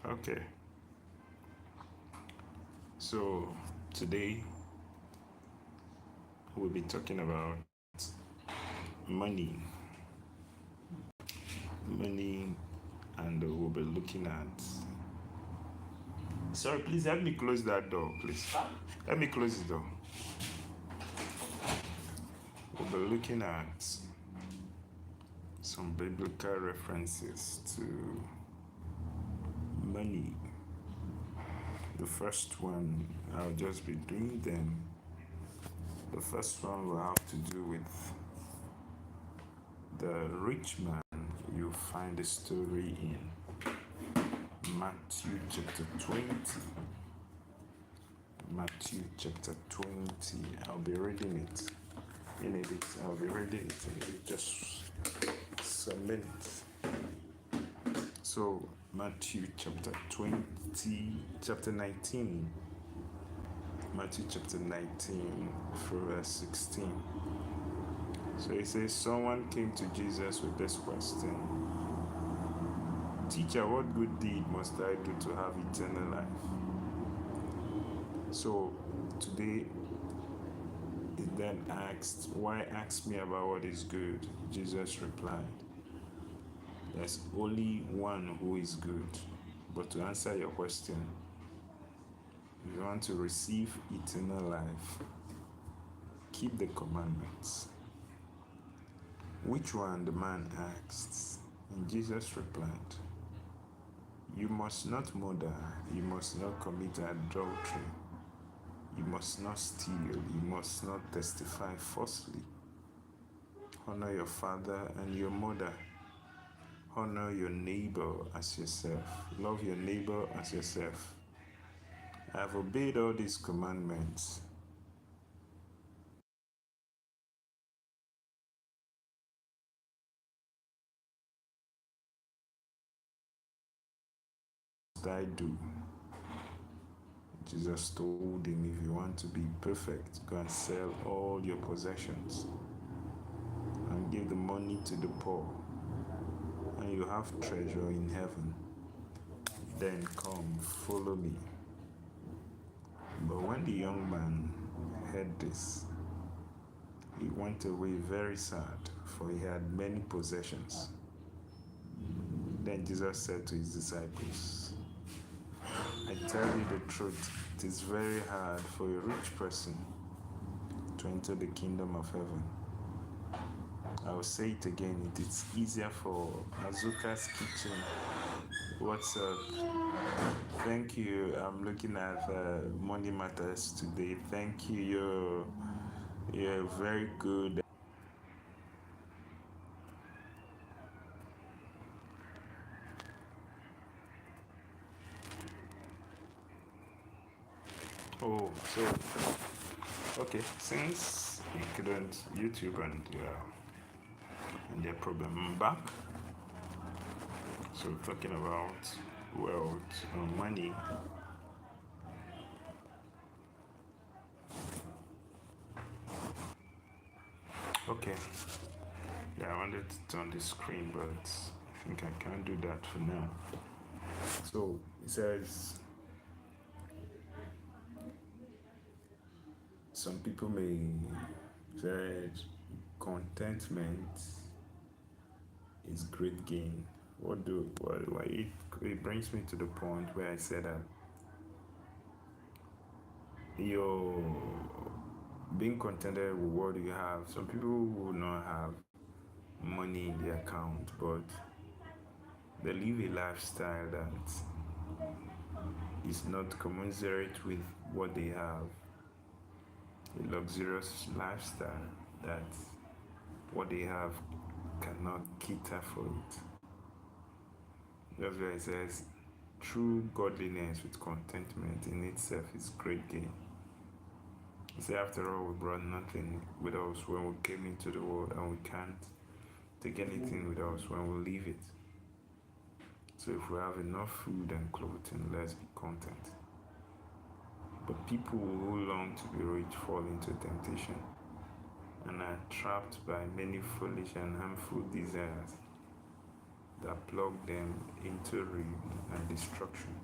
Okay, so today we'll be talking about money, money, and we'll be looking at. Sorry, please help me close that door, please. Help me close the door. We'll be looking at some biblical references to money. The first one, I'll just be doing them. The first one will have to do with the rich man. You find the story in Matthew chapter 20. Matthew chapter 20. I'll be reading it in a bit. I'll be reading it in a bit, just some minutes. So, Matthew chapter 20, chapter 19. Matthew chapter 19, verse 16. So it says, someone came to Jesus with this question: Teacher, what good deed must I do to have eternal life? So today it then asked, why ask me about what is good? Jesus replied, there's only one who is good. But to answer your question, if you want to receive eternal life, keep the commandments. Which one? The man asked. And Jesus replied, you must not murder, you must not commit adultery, you must not steal, you must not testify falsely. Honor your father and your mother. Honor your neighbor as yourself. Love your neighbor as yourself. I have obeyed all these commandments. I do. Jesus told him, if you want to be perfect, go and sell all your possessions and give the money to the poor, and you have treasure in heaven. Then come, follow me. But when the young man heard this, he went away very sad, for he had many possessions. Then Jesus said to his disciples, I tell you the truth, it is very hard for a rich person to enter the kingdom of heaven. I will say it again, it is easier for Azuka's kitchen. What's up? Thank you. I'm looking at Money Matters today. Thank you. You're very good. Oh, so okay. Since you couldn't YouTube and their problem, I'm back. So talking about wealth or money. Okay. Yeah, I wanted to turn the screen, but I think I can't do that for now. So it says, some people may say contentment is great gain. It brings me to the point where I said that you're being contented with what you have. Some people will not have money in their account, but they live a lifestyle that is not commensurate with what they have. A luxurious lifestyle that what they have cannot cater for it. That's why it says true godliness with contentment in itself is great gain. You see, after all, we brought nothing with us when we came into the world, and we can't take anything with us when we leave it. So if we have enough food and clothing, let's be content. But people who long to be rich fall into temptation and are trapped by many foolish and harmful desires. that plug them into ruin and destruction.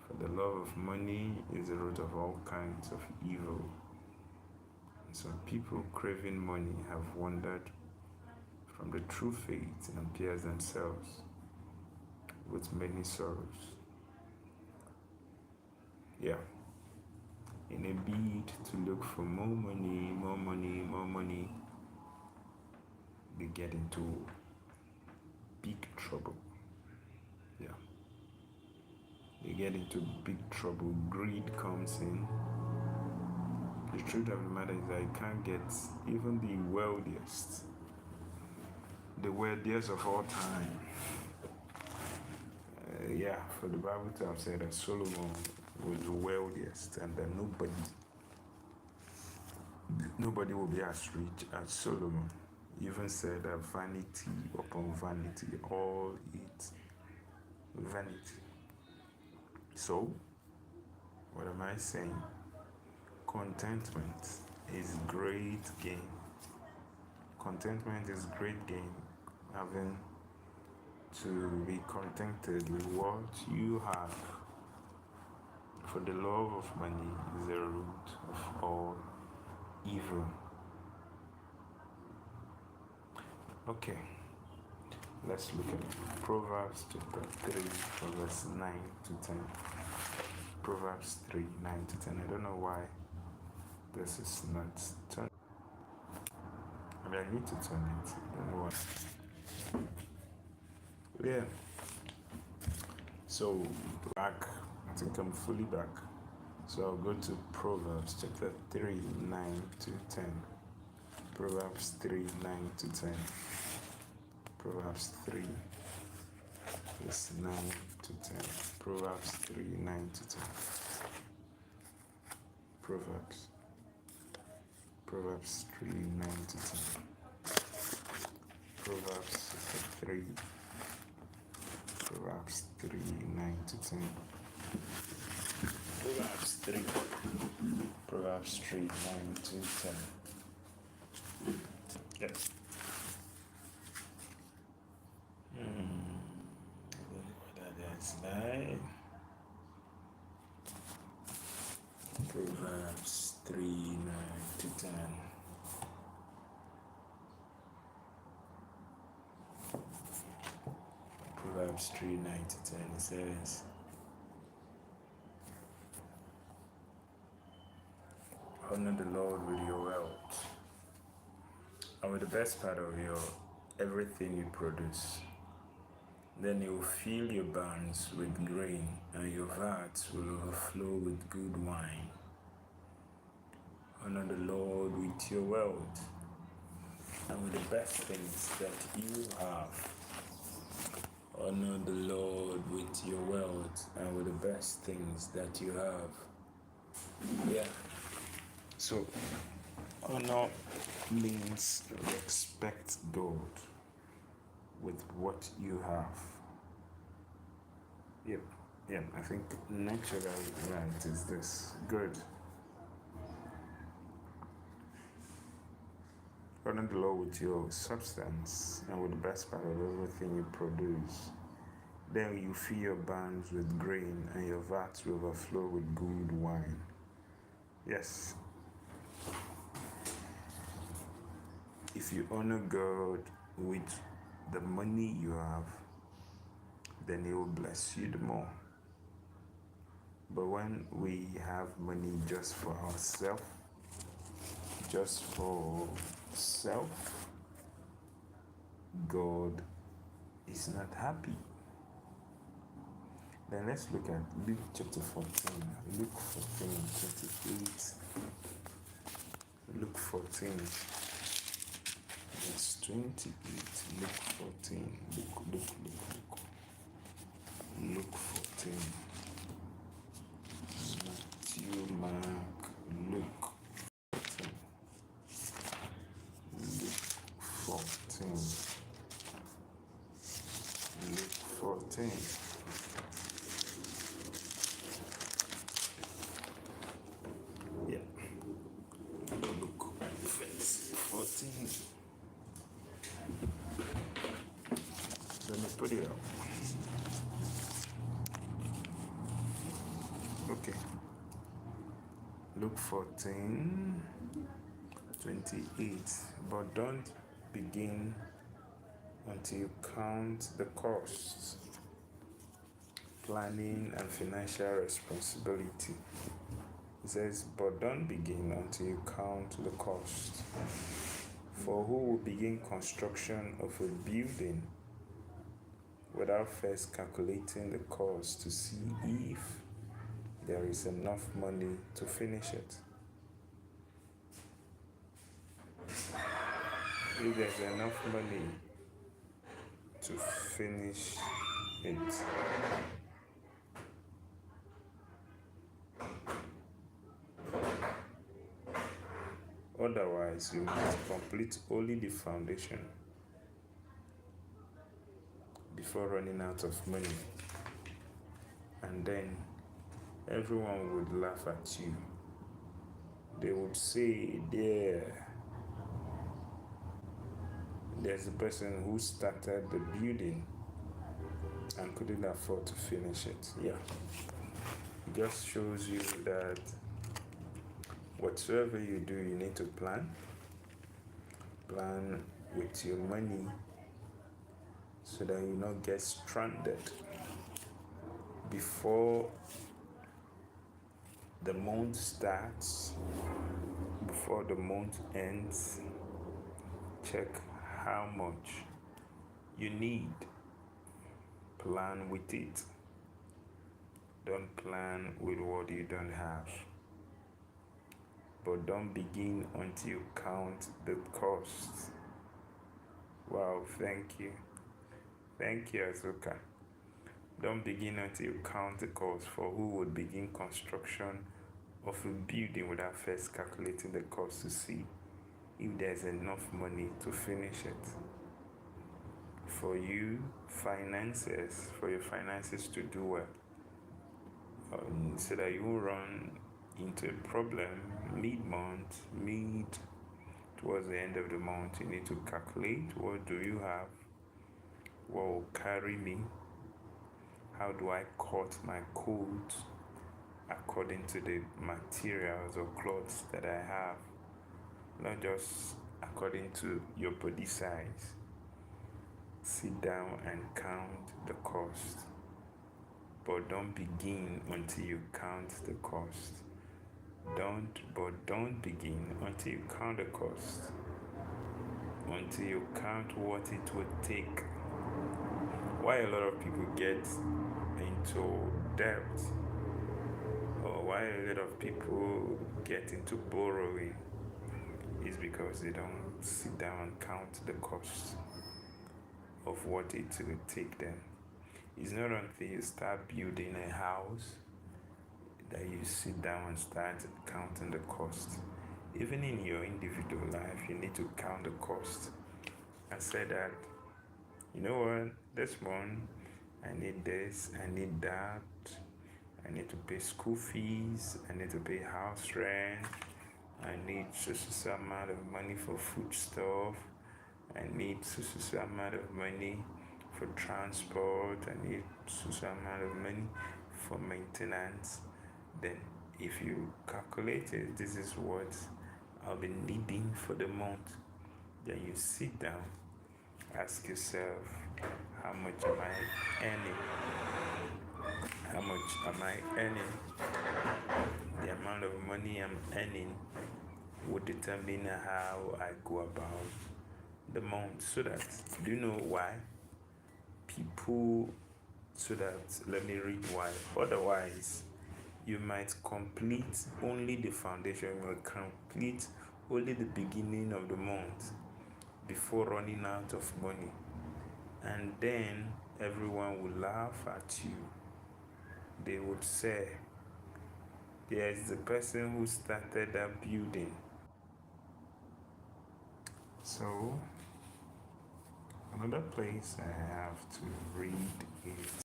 For the love of money is the root of all kinds of evil. And some people craving money have wandered from the true faith and pierced themselves with many sorrows. Yeah. In a bid to look for more money, they get into big trouble. Yeah. They get into big trouble. Greed comes in. The truth of the matter is that you can't get even the wealthiest of all time. For the Bible to have said that Solomon was the wealthiest, and that nobody will be as rich as Solomon. He even said that vanity upon vanity, all it vanity. So, what am I saying? Contentment is great gain. Contentment is great gain. Having to be contented with what you have. For the love of money is the root of all evil. Okay, let's look at Proverbs chapter 3, verse 9 to 10. Proverbs 3, 9 to 10. I don't know why this is not turned. I need to turn it. I don't know why. Yeah. So back. I think I'm fully back. So I'll go to Proverbs chapter 3, 9 to 10. Proverbs 3, 9 to 10. Proverbs 3, verse 9 to 10. Proverbs 3, 9 to 10. Proverbs 3, 9 to 10. Proverbs 3, 9 to 10. Proverbs 3, 9 to 10. Yes. Proverbs 3, 9 to 10. Proverbs 3, 9 to 10. It says, honor the Lord with your wealth and with the best part of your everything you produce. Then you will fill your barns with grain, and your vats will overflow with good wine. Honor the Lord with your wealth and with the best things that you have. Honor the Lord with your wealth and with the best things that you have. Yeah. So, honor means respect God with what you have. Yep. I think natural right is this. Good. Honor the Lord with your substance and with the best part of everything you produce. Then you fill your barns with grain, and your vats will overflow with good wine. Yes. If you honor God with the money you have, then He will bless you the more. But when we have money just for ourselves, just for self, God is not happy. Then let's look at Luke chapter 14. Luke 14, 28. Luke 14, verse 28. Luke 14. Luke 14. Matthew, Mark, Luke 14. Luke 14. Yeah. Luke 14. Yeah. Okay. Luke 14:28. But don't begin until you count the costs, planning, and financial responsibility. It says, but don't begin until you count the cost. For who will begin construction of a building without first calculating the cost to see if there is enough money to finish it? If there's enough money to finish it. Otherwise, you must complete only the foundation before running out of money. And then everyone would laugh at you. They would say, there's a person who started the building and couldn't afford to finish it. Yeah. It just shows you that whatsoever you do, you need to plan. Plan with your money so that you not get stranded before the month starts, before the month ends. Check how much you need. Plan with it. Don't plan with what you don't have. But don't begin until you count the cost. Wow, thank you. Thank you, Azuka. Don't begin until you count the cost. For who would begin construction of a building without first calculating the cost to see if there's enough money to finish it? For your finances to do well, so that you will run into a problem mid-month, towards the end of the month. You need to calculate, what do you have, what will carry me, how do I cut my coat according to the materials or clothes that I have, not just according to your body size. Sit down and count the cost. But don't begin until you count the cost. Don't begin until you count the cost. Until you count what it would take. Why a lot of people get into debt, or why a lot of people get into borrowing, is because they don't sit down and count the cost of what it will take them. It's not until you start building a house that you sit down and start counting the cost. Even in your individual life, you need to count the cost and say that, you know what, this month I need this, I need that, I need to pay school fees, I need to pay house rent, I need such amount of money for food stuff, I need such amount of money for transport, I need such amount of money for maintenance. Then if you calculate it, this is what I'll be needing for the month. Then you sit down, ask yourself, how much am I earning? How much am I earning? The amount of money I'm earning will determine how I go about the month. So that, do you know why? Let me read why. Otherwise, you might complete only the foundation, you will complete only the beginning of the month before running out of money. And then everyone will laugh at you. They would say, there's the person who started that building. So, another place I have to read is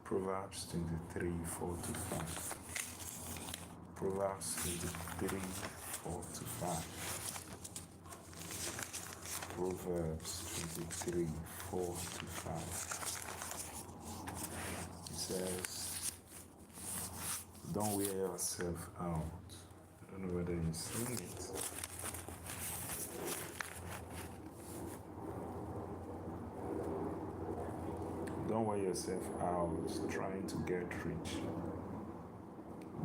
Proverbs 23:4-5. Proverbs 23:4-5. Proverbs 23, 4 to 5. It says, don't wear yourself out. I don't know whether you've seen it. Don't wear yourself out trying to get rich.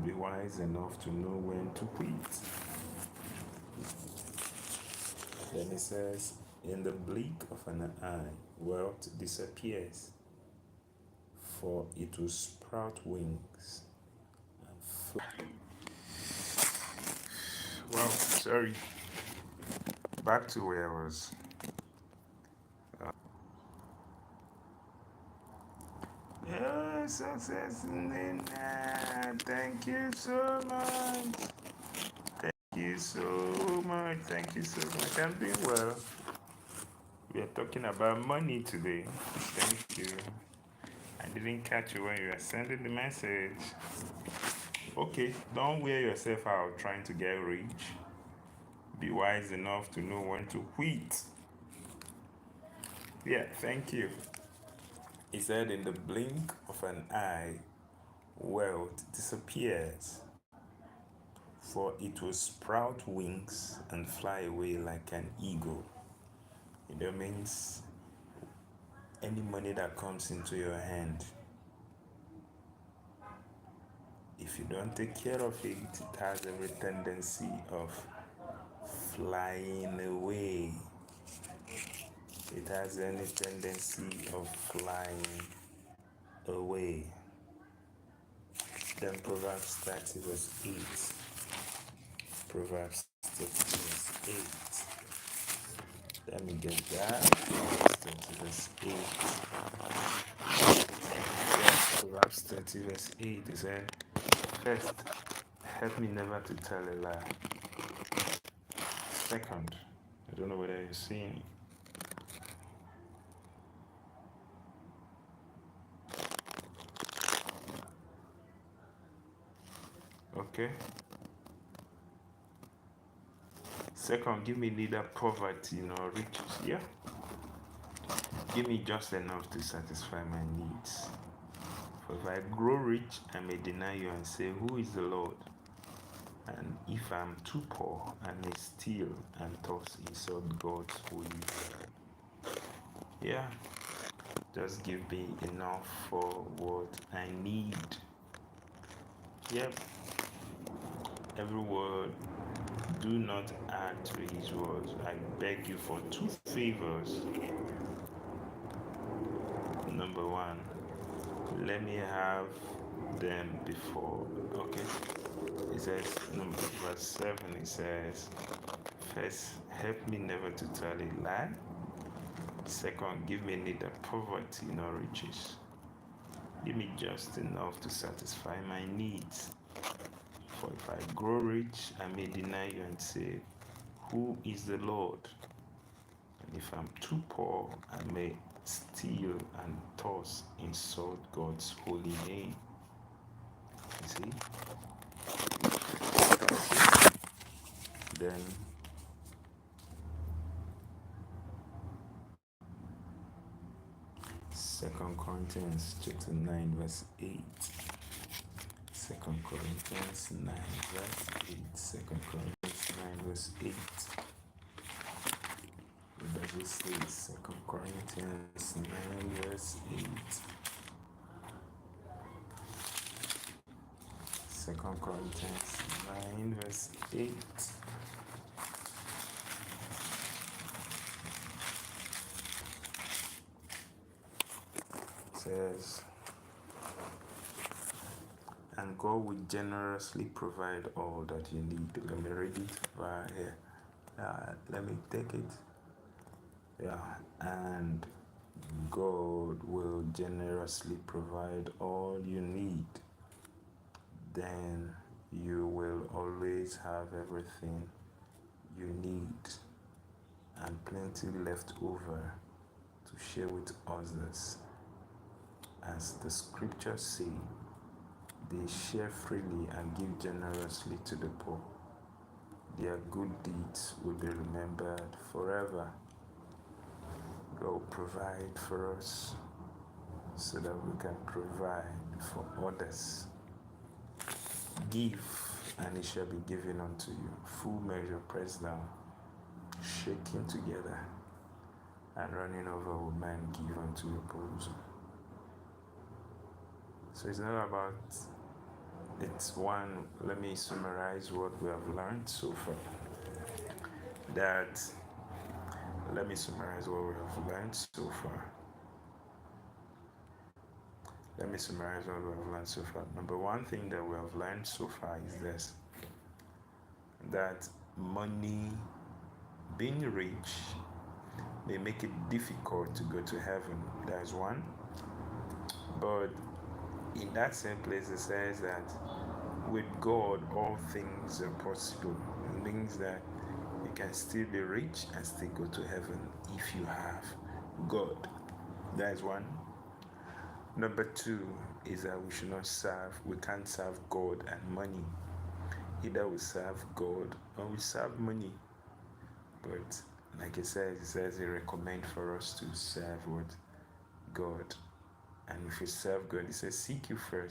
Be wise enough to know when to quit. Then it says, in the blink of an eye, wealth disappears, for it will sprout wings and fly. Well, sorry. Back to where I was. Success in the thank you so much. Thank you so much. Thank you so much. I'm doing well. We are talking about money today. Thank you. I didn't catch you when you were sending the message. Okay, don't wear yourself out trying to get rich. Be wise enough to know when to quit. Yeah, thank you. He said, in the blink of an eye, wealth disappears, for it will sprout wings and fly away like an eagle. It means any money that comes into your hand, if you don't take care of it, it has every tendency of flying away. It has any tendency of flying away. Then Proverbs 30 verse 8. Proverbs 30 verse 8. Let me get that. Proverbs 30 verse 8. Yeah, Proverbs 30 verse 8 is said, first, help me never to tell a lie. Second, I don't know whether you're seeing. Okay. Second, give me neither poverty nor riches. Yeah. Give me just enough to satisfy my needs. For if I grow rich, I may deny you and say, who is the Lord? And if I'm too poor, I may steal and thus insult God's holy word. Yeah. Just give me enough for what I need. Yep. Every word. Do not add to his words. I beg you for two favors. Number one, let me have them before. Okay. It says, verse 7, it says, first, help me never to tell a lie. Second, give me neither poverty nor riches. Give me just enough to satisfy my needs. For if I grow rich, I may deny you and say, who is the Lord? And if I'm too poor, I may steal and thus insult God's holy name. You see? Then Second Corinthians chapter 9 verse 8. 2 Corinthians 9 verse 8. 2 Corinthians 9 verse 8. What does it say? 2 Corinthians 9 verse 8. 2 Corinthians 9 verse 8. Says, and God will generously provide all that you need. Let me read it right here. Let me take it. Yeah, and God will generously provide all you need. Then you will always have everything you need and plenty left over to share with others. As the scriptures say, they share freely and give generously to the poor. Their good deeds will be remembered forever. God will provide for us so that we can provide for others. Give, and it shall be given unto you. Full measure, pressed down, shaking together, and running over will men give unto your bosom. So it's not about, it's one, let me summarize what we have learned so far. Let me summarize what we have learned so far. Number one thing that we have learned so far is this: that money, being rich, may make it difficult to go to heaven. That is one. But in that same place, it says that with God, all things are possible. It means that you can still be rich and still go to heaven if you have God. That is one. Number two is that we can't serve God and money. Either we serve God or we serve money. But like it says it recommends for us to serve what? God. And if we serve God, it says seek you first